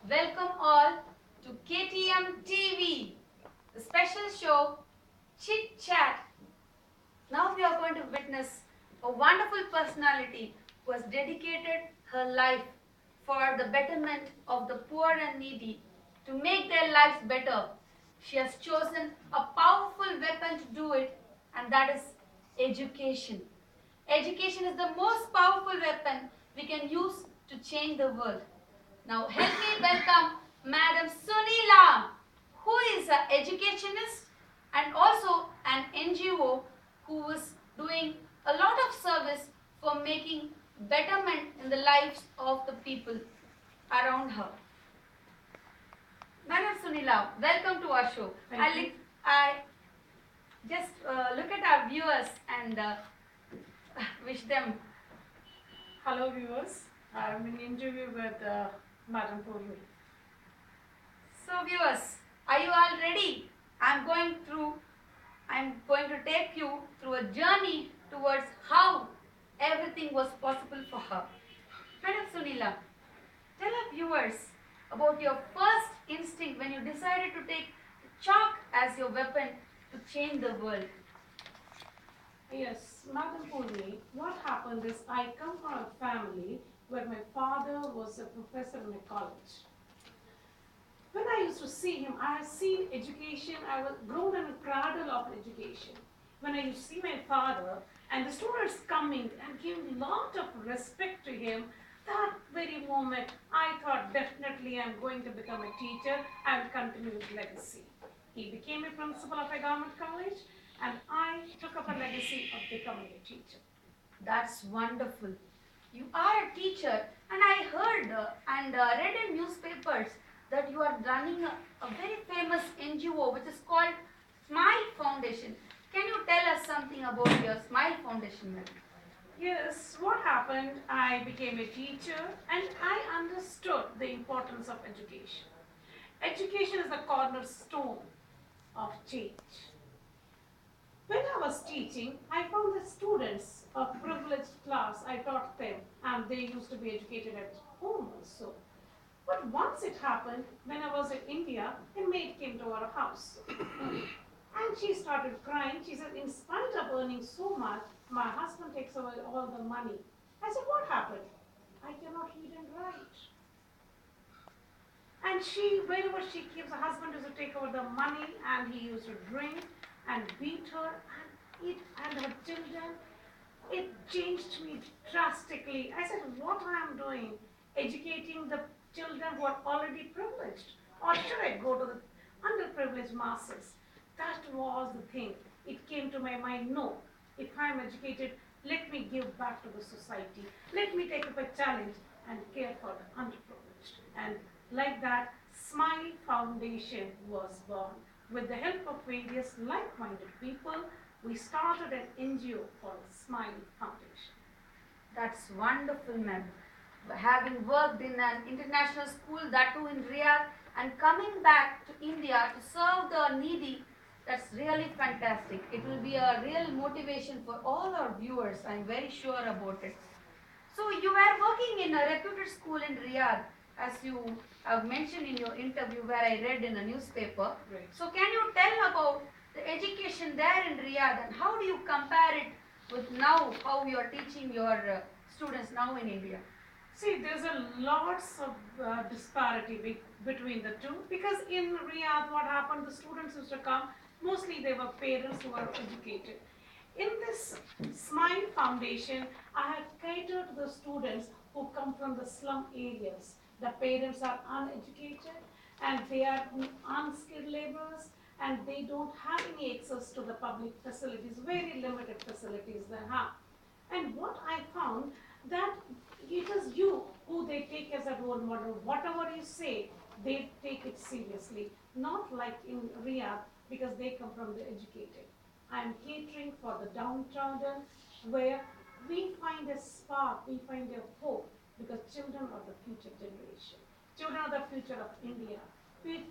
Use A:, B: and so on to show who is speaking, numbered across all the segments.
A: Welcome all to KTM TV, the special show Chit Chat. Now we are going to witness a wonderful personality who has dedicated her life for the betterment of the poor and needy, to make their lives better. She has chosen a powerful weapon to do it, and that is education. Education is the most powerful weapon we can use to change the world. Now help me welcome Madam Sunila, who is an educationist and also an NGO who is doing a lot of service for making betterment in the lives of the people around her. Madam Sunila, welcome to our show. I just look at our viewers and wish them.
B: Hello viewers, I am in interview with Madam Purvi.
A: So viewers, are you all ready? I'm going to take you through a journey towards how everything was possible for her. Madam Sunila, tell our viewers about your first instinct when you decided to take chalk as your weapon to change the world.
B: Yes, Madam Purvi, what happened is I come from a family where my father was a professor in a college. When I used to see him, I have seen education, I was grown in a cradle of education. When I used to see my father and the students coming and giving a lot of respect to him, that very moment I thought definitely I'm going to become a teacher and continue his legacy. He became a principal of a government college and I took up a legacy of becoming a teacher.
A: That's wonderful. You are a teacher, and I heard and read in newspapers that you are running a very famous NGO which is called Smile Foundation. Can you tell us something about your Smile Foundation, ma'am?
B: Yes, what happened? I became a teacher and I understood the importance of education. Education is the cornerstone of change. When I was teaching, I found the students a privileged class. I taught them and they used to be educated at home also. But once it happened, when I was in India, a maid came to our house. And she started crying. She said, in spite of earning so much, my husband takes away all the money. I said, what happened? I cannot read and write. And she, wherever she keeps, her husband used to take over the money and he used to drink and beat her and eat and her children. It changed me drastically. I said, what I am doing? Educating the children who are already privileged? Or should I go to the underprivileged masses? That was the thing. It came to my mind, no, if I am educated, let me give back to the society. Let me take up a challenge and care for the underprivileged. And like that, Smile Foundation was born. With the help of various like-minded people, we started an NGO called Smile Foundation.
A: That's wonderful, ma'am. Having worked in an international school, that too in Riyadh, and coming back to India to serve the needy, that's really fantastic. It will be a real motivation for all our viewers. I'm very sure about it. So you were working in a reputed school in Riyadh, as you have mentioned in your interview where I read in a newspaper.
B: Right.
A: So can you tell about the education there in Riyadh and how do you compare it with now, how you are teaching your students now in India?
B: See, there's a lots of disparity between the two because in Riyadh, what happened? The students used to come. Mostly, they were parents who were educated. In this Smile Foundation, I have catered to the students who come from the slum areas. The parents are uneducated and they are unskilled laborers and they don't have any access to the public facilities. Very limited facilities they have. And what I found that it is you who they take as a role model. Whatever you say, they take it seriously. Not like in Riyadh because they come from the educated. I am catering for the downtrodden where we find a spark, we find a hope because children are the future generation. Children are the future of India.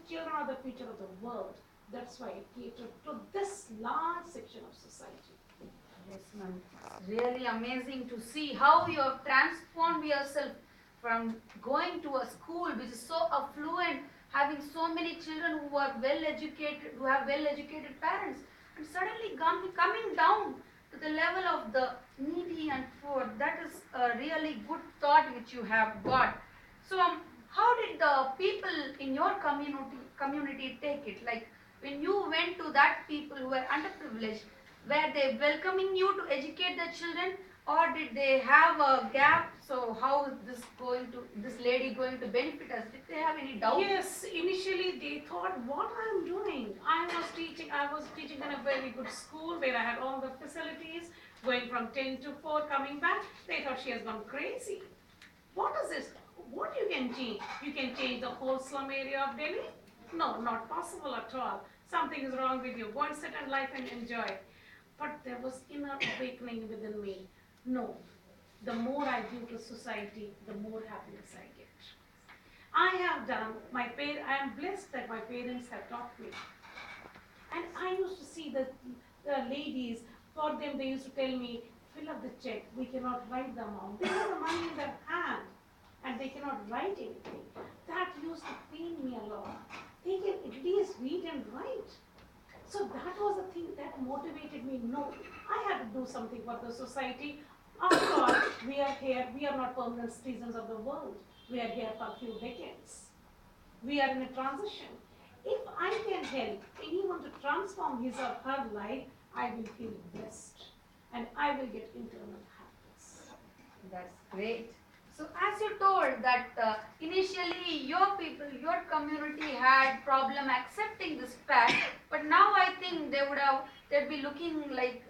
B: Children are the future of the world. That's why I cater to this large section of society.
A: Yes, ma'am. Really amazing to see how you have transformed yourself from going to a school which is so affluent, having so many children who are well educated, who have well educated parents, and suddenly coming down to the level of the needy and poor. That is a really good thought which you have got. So, how did the people in your community take it? Like when you went to that people who were underprivileged, were they welcoming you to educate the children, or did they have a gap? So how is this lady going to benefit us? Did they have any doubt?
B: Yes, initially they thought what I'm doing. I was teaching in a very good school where I had all the facilities, going from 10 to 4, coming back. They thought she has gone crazy. What is this? What you can change? You can change the whole slum area of Delhi? No, not possible at all. Something is wrong with you. Go and sit in life and enjoy. But there was inner awakening within me. No, the more I give to society, the more happiness I get. I have done I am blessed that my parents have taught me. And I used to see the ladies, for them they used to tell me, fill up the check, we cannot write the amount. They have the money in their hand and they cannot write anything. That used to pain me a lot. They can at least read and write. So that was the thing that motivated me. No, I had to do something for the society. After all, we are here, we are not permanent citizens of the world. We are here for a few decades. We are in a transition. If I can help anyone to transform his or her life, I will feel blessed and I will get internal happiness.
A: That's great. So as you told that initially your people, your community had problem accepting this fact, but now I think they'd be looking like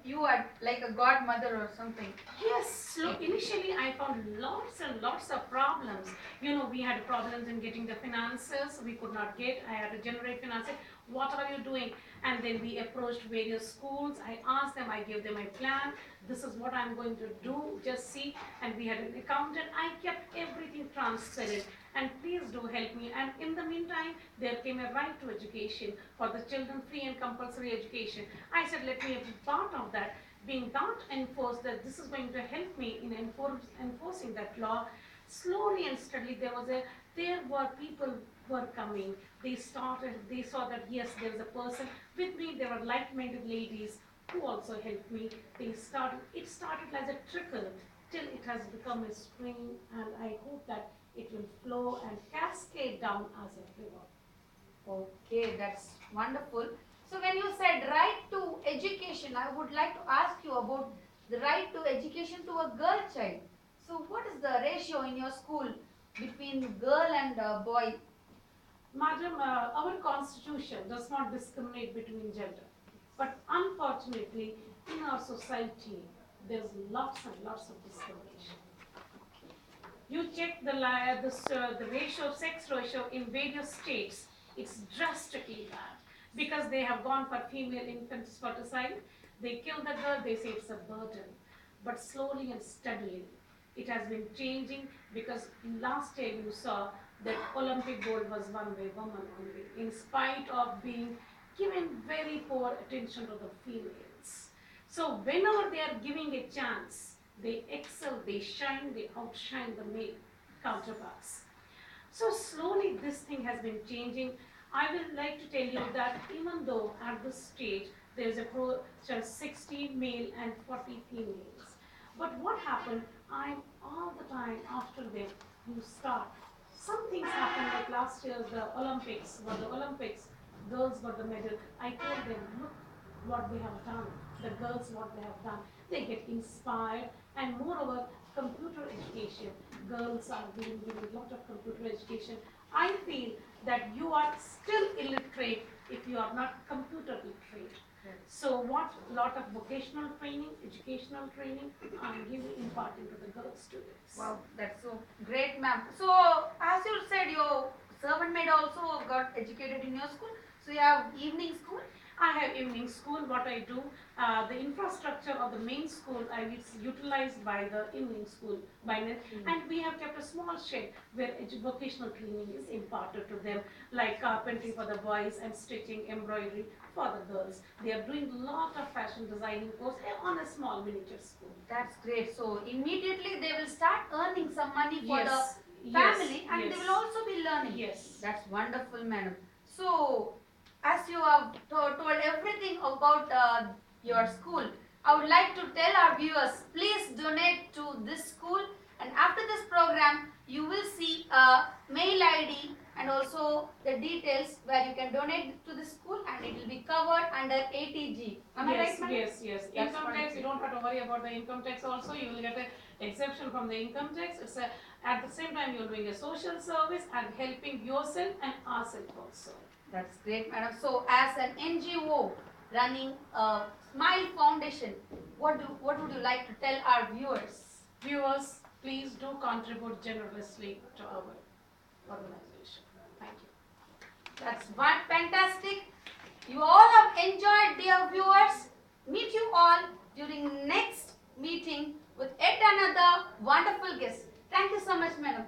A: you are like a godmother or something.
B: Yes, so initially I found lots and lots of problems. You know, we had problems in getting the finances, we could not get, I had to generate finances. What are you doing? And then we approached various schools. I asked them, I gave them a plan. This is what I'm going to do, just see. And we had an accountant. I kept everything transparent. And please do help me. And in the meantime, there came a right to education for the children, free and compulsory education. I said, let me be part of that. Being that enforced, that this is going to help me in enforcing that law. Slowly and steadily, there were people were coming. They saw that yes, there is a person with me. There were like-minded ladies who also helped me. It started as a trickle till it has become a spring, and I hope that it will flow and cascade down as a river.
A: Okay, that's wonderful. So when you said right to education, I would like to ask you about the right to education to a girl child. So what is the ratio in your school between girl and boy?
B: Madam, our constitution does not discriminate between gender. But unfortunately, in our society, there's lots and lots of discrimination. You check the ratio, sex ratio in various states, it's drastically bad. Because they have gone for female infanticide, they kill the girl, they say it's a burden. But slowly and steadily, it has been changing, because last year you saw that Olympic gold was won by women only, in spite of being given very poor attention to the females. So whenever they are giving a chance, they excel, they shine, they outshine the male counterparts. So slowly this thing has been changing. I would like to tell you that even though at this stage there is a 60 male and 40 females, but what happened, I'm all the time after them, you start. Some things happened, like last year the Olympics, girls got the medal. I told them, look what they have done, the girls what they have done. They get inspired, and moreover, computer education. Girls are being given a lot of computer education. I feel that you are still illiterate if you are not computer literate. So what lot of vocational training, educational training I'm giving imparting to the girl students.
A: Wow, that's so great, ma'am. So as you said, your servant maid also got educated in your school. So you have evening school.
B: I have evening school. What I do, the infrastructure of the main school is utilized by the evening school and we have kept a small shed where vocational training is imparted to them, like carpentry for the boys and stitching, embroidery for the girls. They are doing a lot of fashion designing course on a small miniature school.
A: That's great. So immediately they will start earning some money for
B: Yes,
A: the
B: yes,
A: family, and
B: yes.
A: they will also be learning.
B: Yes.
A: That's wonderful, madam. So, as you have told everything about your school, I would like to tell our viewers, please donate to this school, and after this program, you will see a mail ID and also the details where you can donate to the school, and it will be covered under ATG. Am I right, madam?
B: Yes, yes.
A: That's
B: Income tax, you don't have to worry about the income tax also. You will get an exemption from the income tax. It's at the same time, you're doing a social service and helping yourself and ourselves also.
A: That's great, madam. So, as an NGO running a Smile Foundation, what would you like to tell our viewers?
B: Viewers, please do contribute generously to our organization. Thank you.
A: That's one fantastic. You all have enjoyed, dear viewers. Meet you all during next meeting with yet another wonderful guest. Thank you so much, madam.